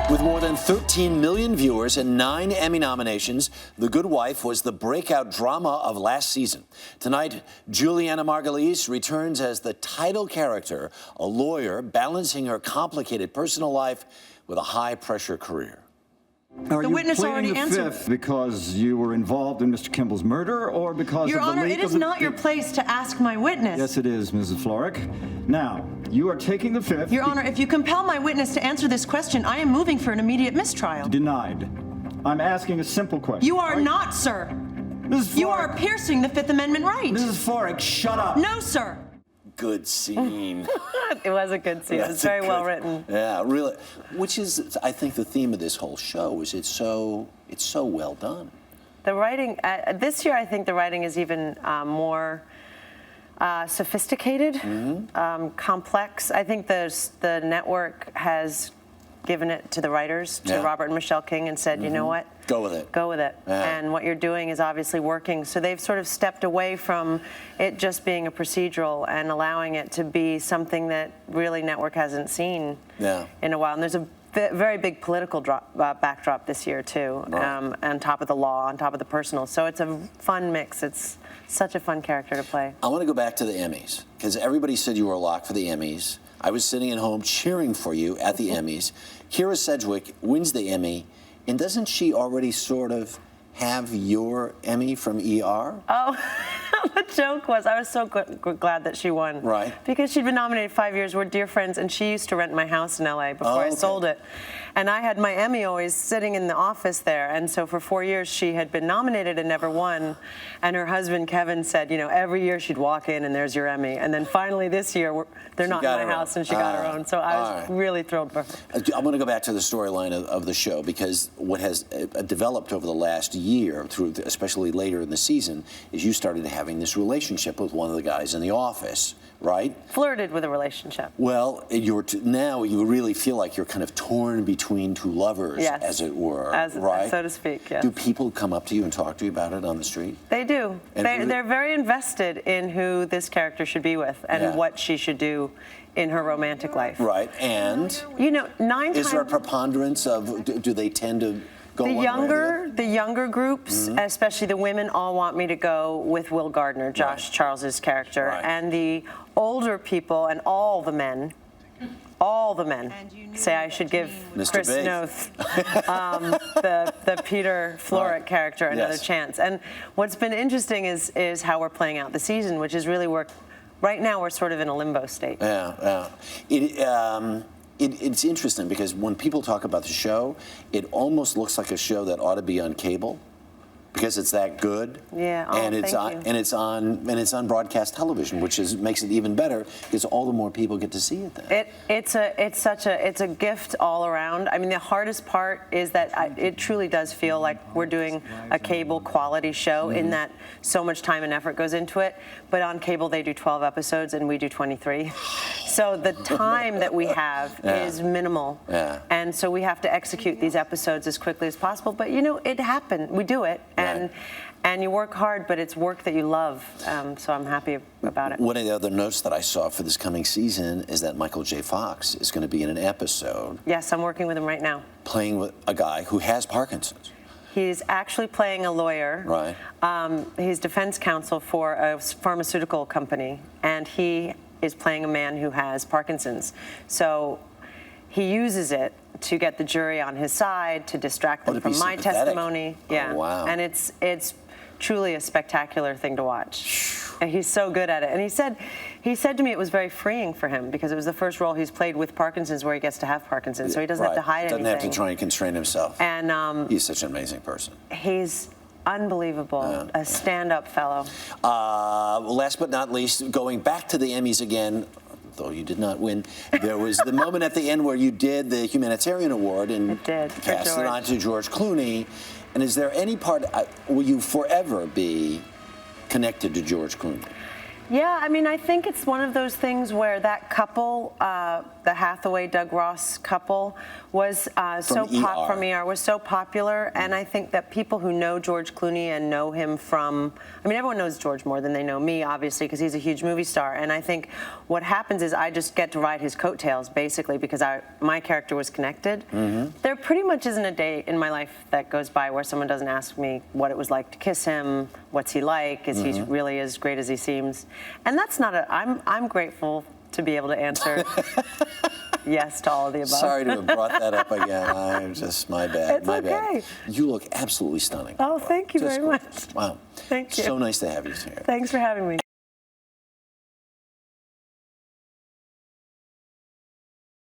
With more than 13 million viewers and 9 Emmy nominations, The Good Wife was the breakout drama of last season. Tonight, Julianna Margulies returns as the title character, a lawyer balancing her complicated personal life with a high-pressure career. Are the you witness already pleading the answered. fifth because you were involved in Mr. Kimball's murder, or because Your of the Honor, leak it is of the... not your place to ask my witness. Yes, it is, Mrs. Florrick. Now, you are taking the fifth... Your Honor, if you compel my witness to answer this question, I am moving for an immediate mistrial. Denied. I'm asking a simple question. You are not, sir. Mrs. Florrick... You are piercing the Fifth Amendment right. Mrs. Florrick, shut up. No, sir. Good scene. It was a good scene. It was very well written. Yeah, really. Which is, I think, the theme of this whole show is it's so well done. The writing this year, I think the writing is even more sophisticated, complex. I think the network has given it to the writers, to Robert and Michelle King, and said, you know what? Go with it. Go with it. Yeah. And what you're doing is obviously working. So they've sort of stepped away from it just being a procedural and allowing it to be something that really network hasn't seen in a while. And there's a very big political backdrop this year, too, on top of the law, on top of the personal. So it's a fun mix. It's such a fun character to play. I want to go back to the Emmys, because everybody said you were a lock for the Emmys. I was sitting at home cheering for you at the Emmys. Kira Sedgwick wins the Emmy, and doesn't she already sort of have your Emmy from ER? Oh, the joke was, I was so glad that she won. Right. Because she'd been nominated 5 years. We're dear friends, and she used to rent my house in LA before I sold it. And I had my Emmy always sitting in the office there. And so for 4 years, she had been nominated and never won. And her husband, Kevin, said, you know, every year she'd walk in and there's your Emmy. And then finally this year, they're not in my house, and she got her own. So I was really thrilled for her. I want to go back to the storyline of the show, because what has developed over the last year, especially later in the season, is you started having this relationship with one of the guys in the office, right? Flirted with a relationship. Well, now you really feel like you're kind of torn between two lovers, as it were, right? So to speak, yes. Do people come up to you and talk to you about it on the street? They do. They're very invested in who this character should be with and what she should do in her romantic life. Right, and? You know, Is there a preponderance of, do they tend to go the younger groups, especially the women, all want me to go with Will Gardner, Josh Charles's character, and the older people and all the men say I should give Mr. Chris Big. Noth, the Peter Florrick character, another chance. And what's been interesting is how we're playing out the season, which is really right now we're sort of in a limbo state. It's interesting, because when people talk about the show, it almost looks like a show that ought to be on cable, because it's that good. Yeah. And it's on broadcast television, which makes it even better, because all the more people get to see it then. It's a gift all around. I mean, the hardest part is that it truly does feel like we're doing a cable quality show, in that so much time and effort goes into it. But on cable, they do 12 episodes and we do 23. So the time that we have is minimal. And so we have to execute these episodes as quickly as possible. But, you know, it happened. We do it. And you work hard, but it's work that you love. So I'm happy about it. One of the other notes that I saw for this coming season is that Michael J. Fox is going to be in an episode. Yes, I'm working with him right now. Playing with a guy who has Parkinson's. He's actually playing a lawyer. Right. He's defense counsel for a pharmaceutical company, and he is playing a man who has Parkinson's. So he uses it to get the jury on his side, to distract them from my testimony. Yeah. Oh, wow. And it's truly a spectacular thing to watch. And he's so good at it. And he said to me it was very freeing for him, because it was the first role he's played with Parkinson's where he gets to have Parkinson's, so he doesn't have to hide anything. Doesn't have to try and constrain himself. And he's such an amazing person. He's unbelievable, a stand-up fellow. Last but not least, going back to the Emmys again, though you did not win, there was the moment at the end where you did the Humanitarian Award and cast it on to George Clooney. And is there any part, will you forever be connected to George Clooney? Yeah, I mean, I think it's one of those things where that couple, the Hathaway-Doug Ross couple, was from ER was so popular, and I think that people who know George Clooney and know him from, I mean, everyone knows George more than they know me, obviously, because he's a huge movie star, and I think what happens is I just get to ride his coattails, basically, because my character was connected. There pretty much isn't a day in my life that goes by where someone doesn't ask me what it was like to kiss him, what's he like, is he really as great as he seems? And that's not I'm grateful to be able to answer yes to all of the above. Sorry to have brought that up again. I'm just, my bad. It's my okay. bad. You look absolutely stunning. Oh, thank you Just very gorgeous. much. Wow. Thank you. So nice to have you here. Thanks for having me.